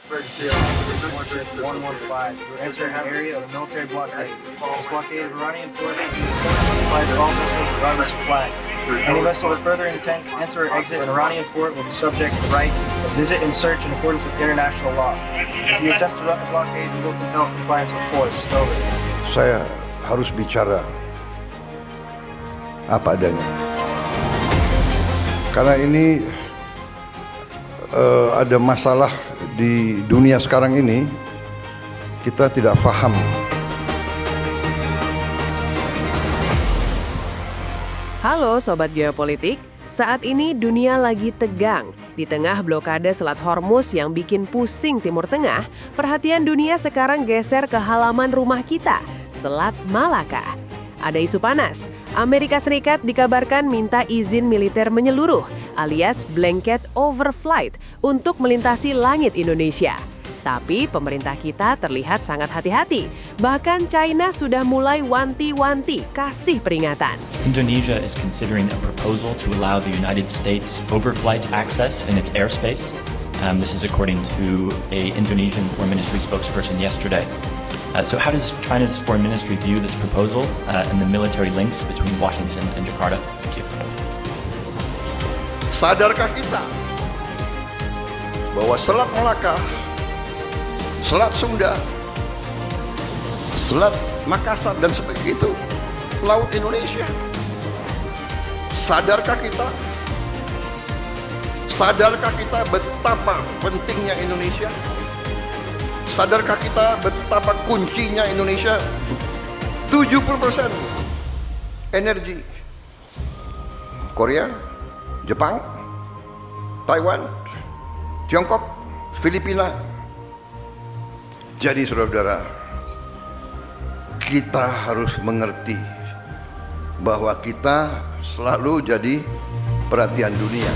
Emergency 115. Enter an area of the military blockade. This blockade of Iranian port applies to all vessels regardless of flag. Any vessel with further intent to enter or exit an Iranian port will be subject to the right to visit and search in accordance with international law. If you attempt to run the blockade, you will compel compliance with force. Over. Saya harus bicara apa adanya. Karena ini ada masalah di dunia sekarang ini, kita tidak paham. Halo Sobat Geopolitik, saat ini dunia lagi tegang. Di tengah blokade Selat Hormuz yang bikin pusing Timur Tengah, perhatian dunia sekarang geser ke halaman rumah kita, Selat Malaka. Ada isu panas, Amerika Serikat dikabarkan minta izin militer menyeluruh alias blanket overflight untuk melintasi langit Indonesia. Tapi pemerintah kita terlihat sangat hati-hati. Bahkan China sudah mulai wanti-wanti kasih peringatan. Indonesia is considering a proposal to allow the United States overflight access in its airspace. This is according to an Indonesian Foreign Ministry spokesperson yesterday. So how does China's foreign ministry view this proposal and the military links between Washington and Jakarta? Thank you. Sadarkah kita bahwa Selat Malaka, Selat Sunda, Selat Makassar dan sebagainya itu laut Indonesia? Sadarkah kita? Sadarkah kita betapa pentingnya Indonesia? Sadarkah kita betapa kuncinya Indonesia? 70% energi Korea, Jepang, Taiwan, Tiongkok, Filipina. Jadi saudara-saudara, kita harus mengerti bahwa kita selalu jadi perhatian dunia.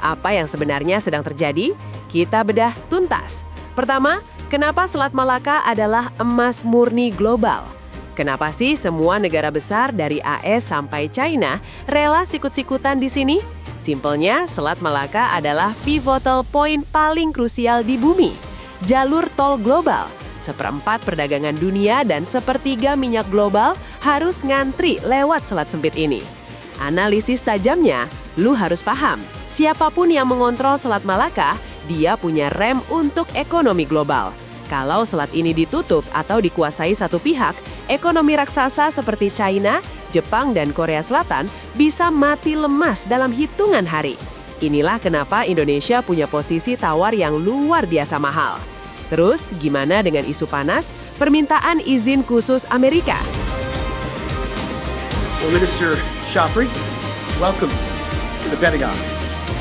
Apa yang sebenarnya sedang terjadi? Kita bedah tuntas. Pertama, kenapa Selat Malaka adalah emas murni global? Kenapa sih semua negara besar dari AS sampai China rela sikut-sikutan di sini? Simpelnya, Selat Malaka adalah pivotal point paling krusial di bumi. Jalur tol global, seperempat perdagangan dunia dan sepertiga minyak global harus ngantri lewat selat sempit ini. Analisis tajamnya, lu harus paham, siapapun yang mengontrol Selat Malaka, dia punya rem untuk ekonomi global. Kalau selat ini ditutup atau dikuasai satu pihak, ekonomi raksasa seperti China, Jepang, dan Korea Selatan bisa mati lemas dalam hitungan hari. Inilah kenapa Indonesia punya posisi tawar yang luar biasa mahal. Terus, gimana dengan isu panas, permintaan izin khusus Amerika? Well, Minister Shafri, welcome to the Pentagon.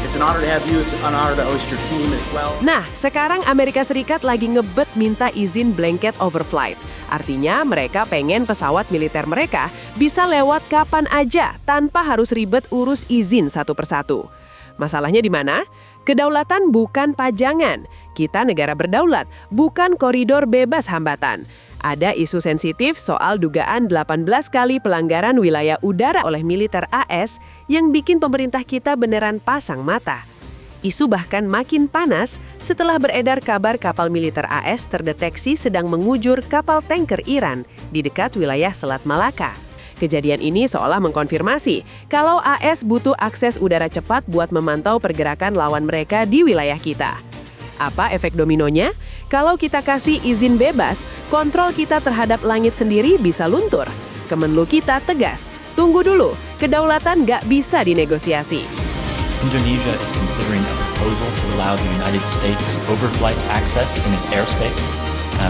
It's an honor to have you. It's an honor to host your team as well. Nah, sekarang Amerika Serikat lagi ngebet minta izin blanket overflight. Artinya mereka pengen pesawat militer mereka bisa lewat kapan aja tanpa harus ribet urus izin satu persatu. Masalahnya di mana? Kedaulatan bukan pajangan. Kita negara berdaulat, bukan koridor bebas hambatan. Ada isu sensitif soal dugaan 18 kali pelanggaran wilayah udara oleh militer AS yang bikin pemerintah kita beneran pasang mata. Isu bahkan makin panas setelah beredar kabar kapal militer AS terdeteksi sedang mengujur kapal tanker Iran di dekat wilayah Selat Malaka. Kejadian ini seolah mengkonfirmasi kalau AS butuh akses udara cepat buat memantau pergerakan lawan mereka di wilayah kita. Apa efek dominonya? Kalau kita kasih izin bebas, kontrol kita terhadap langit sendiri bisa luntur. Kemenlu kita tegas, tunggu dulu, kedaulatan nggak bisa dinegosiasi. Indonesia is considering a proposal to allow the United States overflight access in its airspace.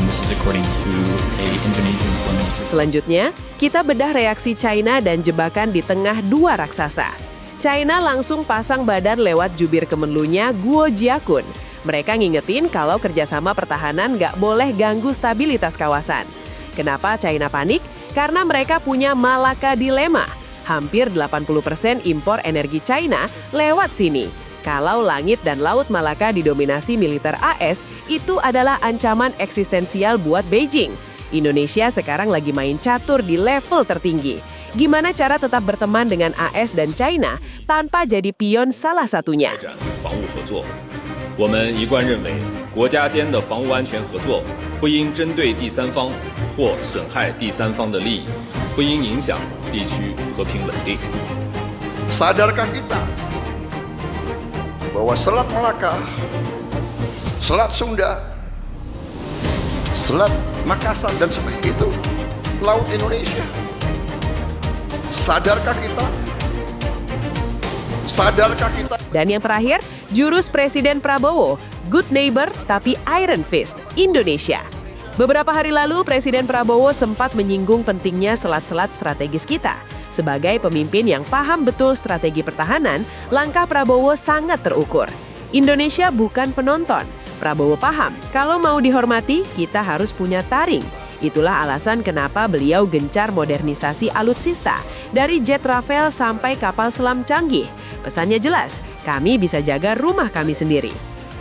This is according to an Indonesian Foreign Ministry. Selanjutnya, kita bedah reaksi China dan jebakan di tengah dua raksasa. China langsung pasang badan lewat jubir Kemenlunya Guo Jiakun. Mereka ngingetin kalau kerjasama pertahanan nggak boleh ganggu stabilitas kawasan. Kenapa China panik? Karena mereka punya Malaka Dilema. Hampir 80% impor energi China lewat sini. Kalau langit dan laut Malaka didominasi militer AS, itu adalah ancaman eksistensial buat Beijing. Indonesia sekarang lagi main catur di level tertinggi. Gimana cara tetap berteman dengan AS dan China tanpa jadi pion salah satunya? 我们一贯认为，国家间的防务安全合作不应针对第三方或损害第三方的利益，不应影响地区和平稳定。 Sadarkah kita bahwa Selat Malaka, Selat Sunda, Selat Makassar dan sebagainya itu laut Indonesia? Sadarkah kita? Sadarkah kita? Dan yang terakhir, jurus Presiden Prabowo, good neighbor tapi iron fist, Indonesia. Beberapa hari lalu, Presiden Prabowo sempat menyinggung pentingnya selat-selat strategis kita. Sebagai pemimpin yang paham betul strategi pertahanan, langkah Prabowo sangat terukur. Indonesia bukan penonton. Prabowo paham, kalau mau dihormati, kita harus punya taring. Itulah alasan kenapa beliau gencar modernisasi alutsista, dari jet Rafael sampai kapal selam canggih. Pesannya jelas, kami bisa jaga rumah kami sendiri.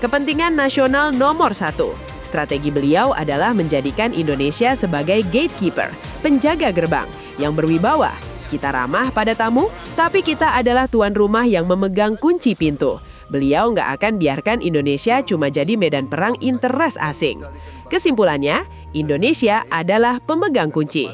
Kepentingan nasional nomor 1. Strategi beliau adalah menjadikan Indonesia sebagai gatekeeper, penjaga gerbang, yang berwibawa. Kita ramah pada tamu, tapi kita adalah tuan rumah yang memegang kunci pintu. Beliau nggak akan biarkan Indonesia cuma jadi medan perang interes asing. Kesimpulannya, Indonesia adalah pemegang kunci.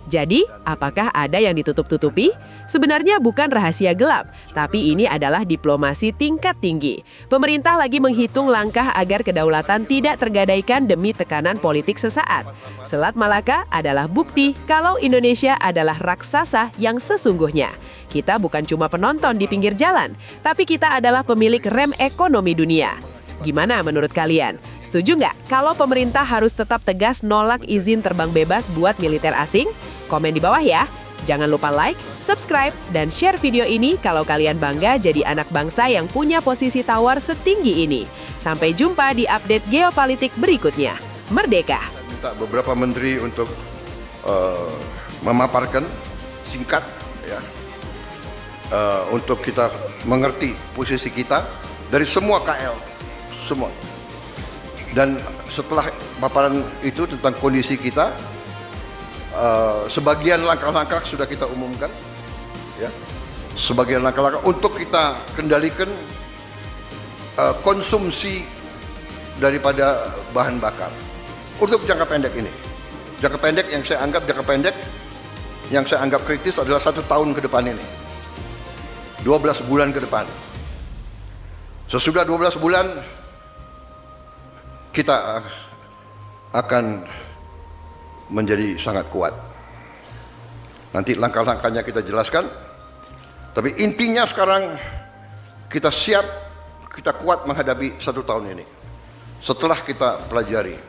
Jadi, apakah ada yang ditutup-tutupi? Sebenarnya bukan rahasia gelap, tapi ini adalah diplomasi tingkat tinggi. Pemerintah lagi menghitung langkah agar kedaulatan tidak tergadaikan demi tekanan politik sesaat. Selat Malaka adalah bukti kalau Indonesia adalah raksasa yang sesungguhnya. Kita bukan cuma penonton di pinggir jalan, tapi kita adalah pemilik rem ekonomi dunia. Gimana menurut kalian? Setuju nggak kalau pemerintah harus tetap tegas nolak izin terbang bebas buat militer asing? Komen di bawah ya. Jangan lupa like, subscribe, dan share video ini kalau kalian bangga jadi anak bangsa yang punya posisi tawar setinggi ini. Sampai jumpa di update geopolitik berikutnya. Merdeka! Minta beberapa menteri untuk memaparkan singkat, ya, untuk kita mengerti posisi kita dari semua KL, semua. Dan setelah paparan itu tentang kondisi kita, sebagian langkah-langkah sudah kita umumkan, ya. Sebagian langkah-langkah untuk kita kendalikan konsumsi daripada bahan bakar untuk jangka pendek ini. Jangka pendek yang saya anggap kritis adalah 1 tahun ke depan ini, 12 bulan ke depan. Sesudah 12 bulan kita akan menjadi sangat kuat. Nanti langkah-langkahnya kita jelaskan. Tapi intinya sekarang kita siap, kita kuat menghadapi 1 tahun ini. Setelah kita pelajari